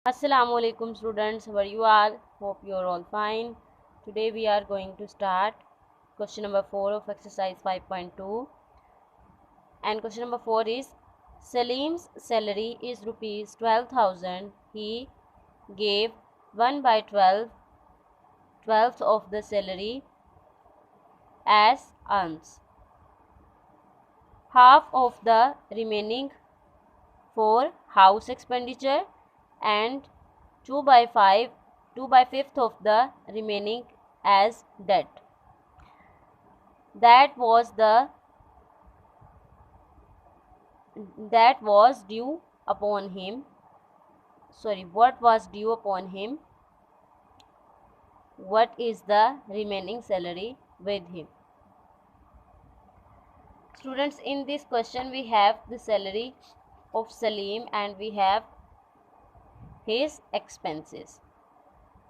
Assalamualaikum students, how are you all? Hope you are all fine. Today we are going to start question number 4 of exercise 5.2, and question number 4 is Salim's salary is rupees 12,000. He gave 1 by 12th of the salary as alms. Half of the remaining for house expenditure and 2 by 5th of the remaining as debt. That was due upon him. What was due upon him? What is the remaining salary with him? Students, in this question we have the salary of Salim and we have his expenses.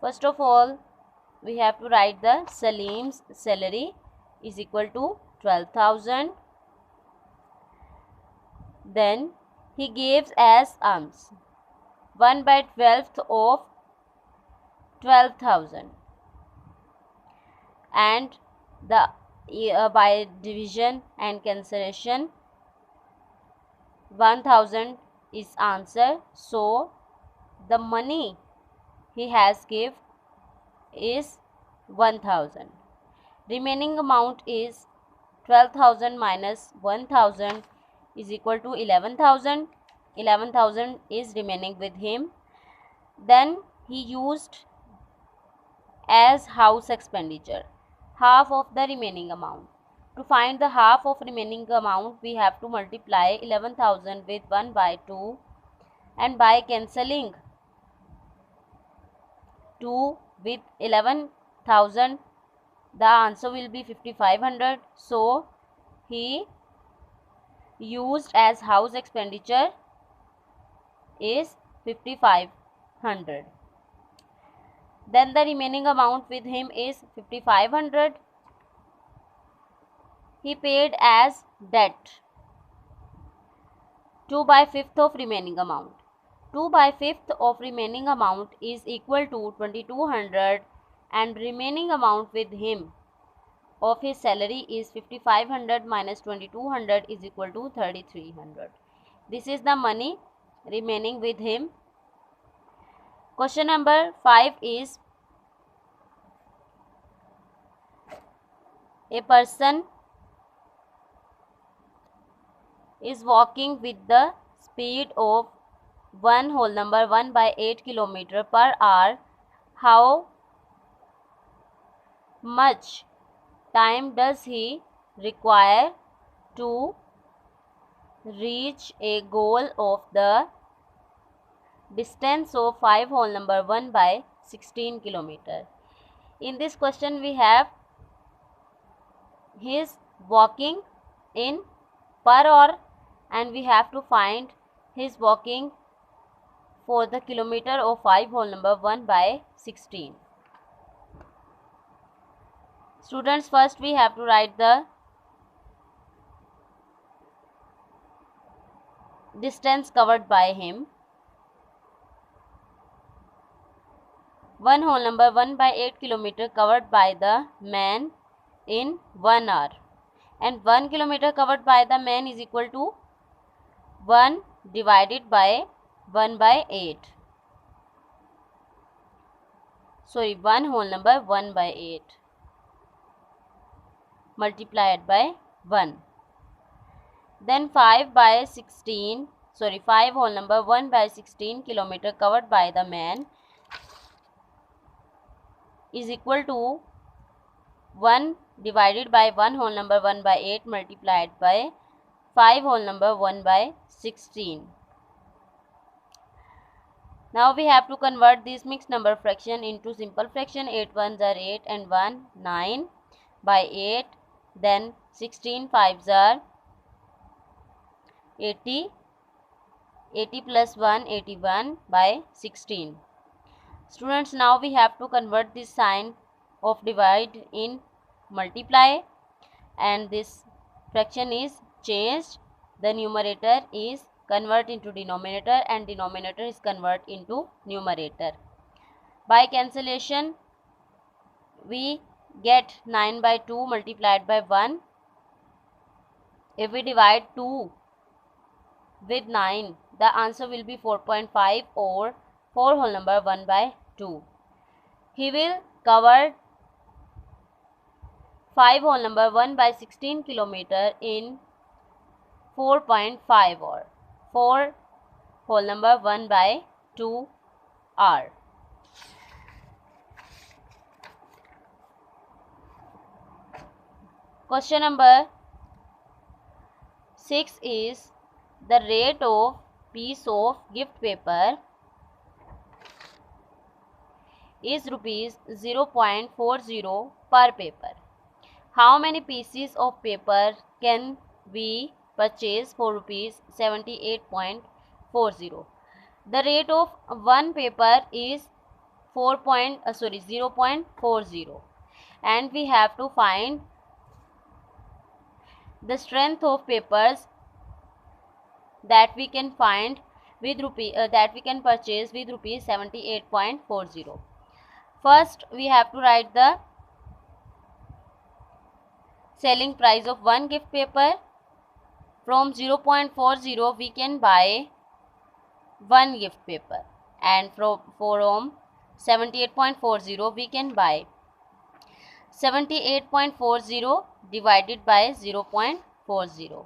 First of all, we have to write the Salim's salary is equal to 12,000. Then he gives as alms 1 by 12th of 12,000, and the by division and cancellation 1,000 is answer. So the money he has give is 1,000. Remaining amount is 12,000 minus 1,000 is equal to 11,000. 11,000 is remaining with him. Then he used as house expenditure half of the remaining amount. To find the half of remaining amount, we have to multiply 11,000 with 1 by 2, and by cancelling 2 with 11,000, the answer will be 5,500. So he used as house expenditure is 5,500. Then the remaining amount with him is 5,500. He paid as debt 2 by 5th of remaining amount. 2 by 5th of remaining amount is equal to 2,200, and remaining amount with him of his salary is 5,500 minus 2,200 is equal to 3,300. This is the money remaining with him. Question number 5 is a person is walking with the speed of 1 by 8 km per hour. How much time does he require to reach a goal of the distance of 1 by 16 km? In this question we have his walking in per hour, and we have to find his walking for the kilometer of 1 by 16. Students, first we have to write the distance covered by him. 1 by 8 km covered by the man in 1 hour, and 1 km covered by the man is equal to 1 divided by 1 by 8. 1 by 8 multiplied by 1. Then 5 by 16, 1 by 16 kilometer covered by the man is equal to 1 divided by 1 by 8 multiplied by 1 by 16. Now we have to convert this mixed number fraction into simple fraction. 8 ones are 8 and 1 9 by 8. Then 16 5s are 80. 80 plus 1 81 by 16. Students, now we have to convert this sign of divide in multiply, and this fraction is changed. The numerator is convert into denominator, and denominator is convert into numerator. By cancellation, we get 9 by 2 multiplied by 1. If we divide 2 with 9, the answer will be 4.5 or 4 whole number 1 by 2. He will cover 5 whole number 1 by 16 kilometer in 4.5 hour. 4 whole number 1 by 2 hour. Question number 6 is the rate of piece of gift paper is rupees 0.40 per paper. How many pieces of paper can we purchase for rupees 78.40? The rate of one paper is 0.40, and we have to find the strength of papers that we can find with that we can purchase with rupees 78.40. First, we have to write the selling price of one gift paper. From 0.40 we can buy one gift paper, and from 78.40 we can buy 78.40 divided by 0.40,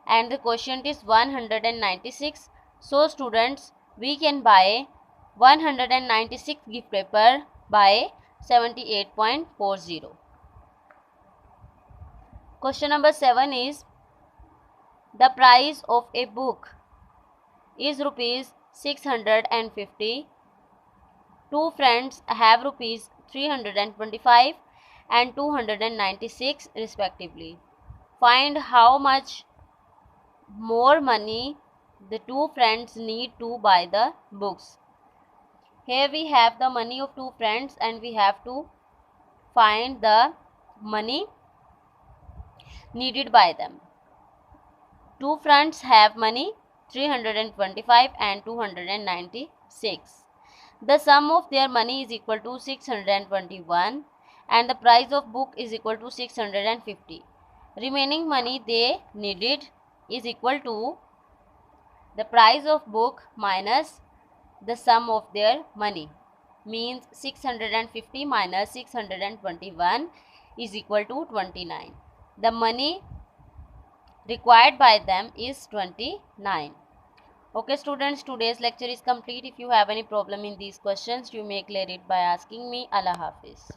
and the quotient is 196. So students, we can buy 196 gift paper by 78.40. Question number 7 is the price of a book is rupees 650. Two friends have rupees 325 and 296 respectively. Find how much more money the two friends need to buy the books. Here we have the money of two friends, and we have to find the money needed by them. Two friends have money 325 and 296. The sum of their money is equal to 621, and the price of book is equal to 650. Remaining money they needed is equal to the price of book minus the sum of their money, means 650 minus 621 is equal to 29. The money required by them is 29. Okay students, today's lecture is complete. If you have any problem in these questions, you may clear it by asking me. Allah Hafiz.